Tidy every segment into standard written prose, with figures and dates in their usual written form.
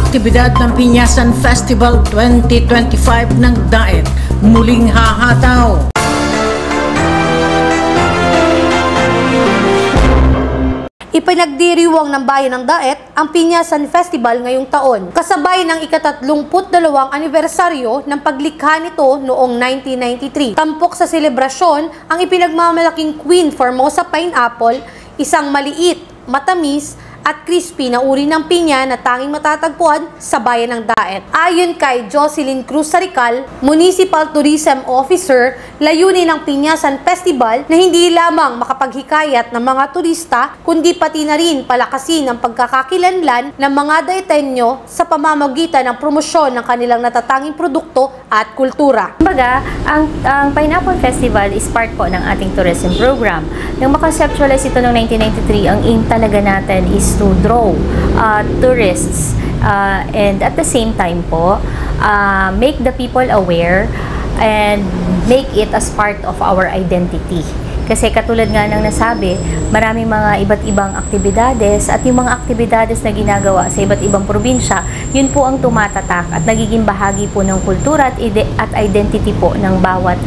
aktibidad ng Pinyasan Festival 2025 ng DAET muling hahataw. Ipinagdiriwang ng bayan ng DAET ang Pinyasan Festival ngayong taon, kasabay ng ika-32 anibersaryo ng paglikha nito noong 1993. Tampok sa selebrasyon ang ipinagmamalaking Queen Formosa Pineapple, isang maliit, matamis, at crispy na uri ng pinya na tanging matatagpuan sa bayan ng DAET. Ayon kay Jocelyn Cruz Sarical, Municipal Tourism Officer, layunin ng Pinyasan Festival na hindi lamang makapaghikayat ng mga turista, kundi pati na rin palakasin ang pagkakakilanlan ng mga Daetenyo sa pamamagitan ng promosyon ng kanilang natatanging produkto at kultura. Kumbaga, ang Pineapple Festival is part po ng ating tourism program. Nang makonceptualize ito noong 1993, ang aim talaga natin is to draw tourists and at the same time po make the people aware and make it as part of our identity. Kasi katulad nga ng nasabi, maraming mga iba't ibang aktibidades at yung mga aktibidades na ginagawa sa iba't ibang probinsya, yun po ang tumatatak at nagiging bahagi po ng kultura at identity po ng bawat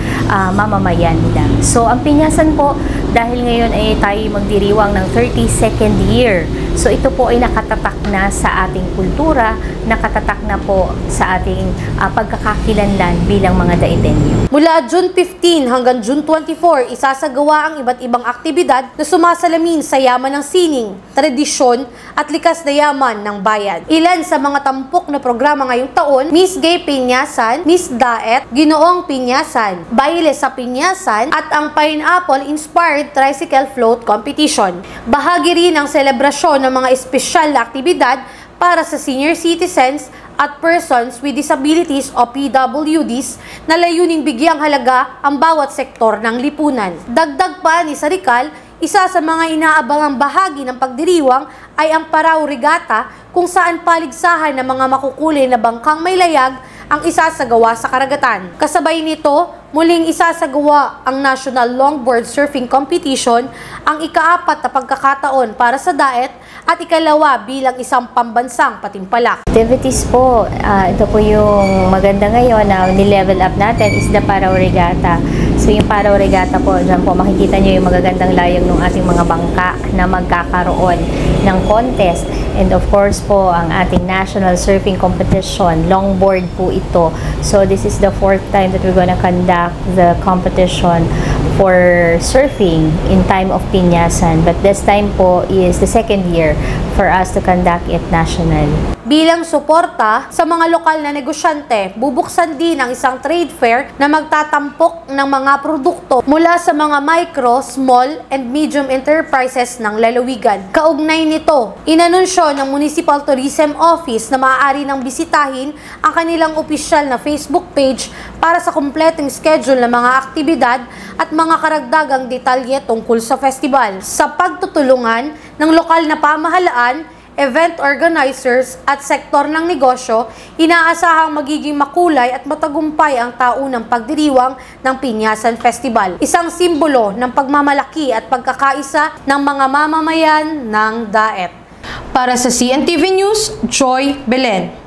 mamamayan nila. So ang Pinyasan po, dahil ngayon ay tayo magdiriwang ng 32nd year. So ito po ay nakatatak na sa ating kultura, nakatatak na po sa ating pagkakakilanlan bilang mga Daetenyo. Mula June 15 hanggang June 24, isasagawa ang iba't ibang aktibidad na sumasalamin sa yaman ng sining, tradisyon at likas na yaman ng bayan. Ilan sa mga tampok na programa ngayong taon: Miss Gay Pinyasan, Miss DAET, Ginoong Pinyasan, Baile sa Pinyasan at ang Pineapple-inspired Tricycle Float Competition. Bahagi rin ang selebrasyon ng mga espesyal na aktibidad para sa senior citizens at persons with disabilities o PWDs na layuning bigyang halaga ang bawat sektor ng lipunan. Dagdag pa ni Sarical, isa sa mga inaabangang bahagi ng pagdiriwang ay ang Parao Regatta, kung saan paligsahan ng mga makukulay na bangkang may layag ang isasagawa sa karagatan. Kasabay nito, muling isasagawa ang National Longboard Surfing Competition, ang ika-4 na pagkakataon para sa DAET at ikalawa bilang isang pambansang patimpalak. Activities po, ito po yung maganda ngayon na ni-level up natin is the Parao Regatta. So yung Parao Regatta po, dyan po makikita nyo yung magagandang layang ng ating mga bangka na magkakaroon ng contest. And of course po, ang ating National Surfing Competition, longboard po ito. So this is the 4th time that we're gonna conduct the competition for surfing in time of Pinyasan. But this time po is the 2nd year for us to conduct it national. Bilang suporta sa mga lokal na negosyante, bubuksan din ang isang trade fair na magtatampok ng mga produkto mula sa mga micro, small, and medium enterprises ng lalawigan. Kaugnay nito, inanunsyo ng Municipal Tourism Office na maaari nang bisitahin ang kanilang opisyal na Facebook page para sa kumpletong schedule ng mga aktibidad at mga karagdagang detalye tungkol sa festival. Sa pagtutulungan ng lokal na pamahalaan, event organizers at sektor ng negosyo, inaasahang magiging makulay at matagumpay ang taunang pagdiriwang ng Pinyasan Festival. Isang simbolo ng pagmamalaki at pagkakaisa ng mga mamamayan ng DAET. Para sa CNTV News, Joy Belen.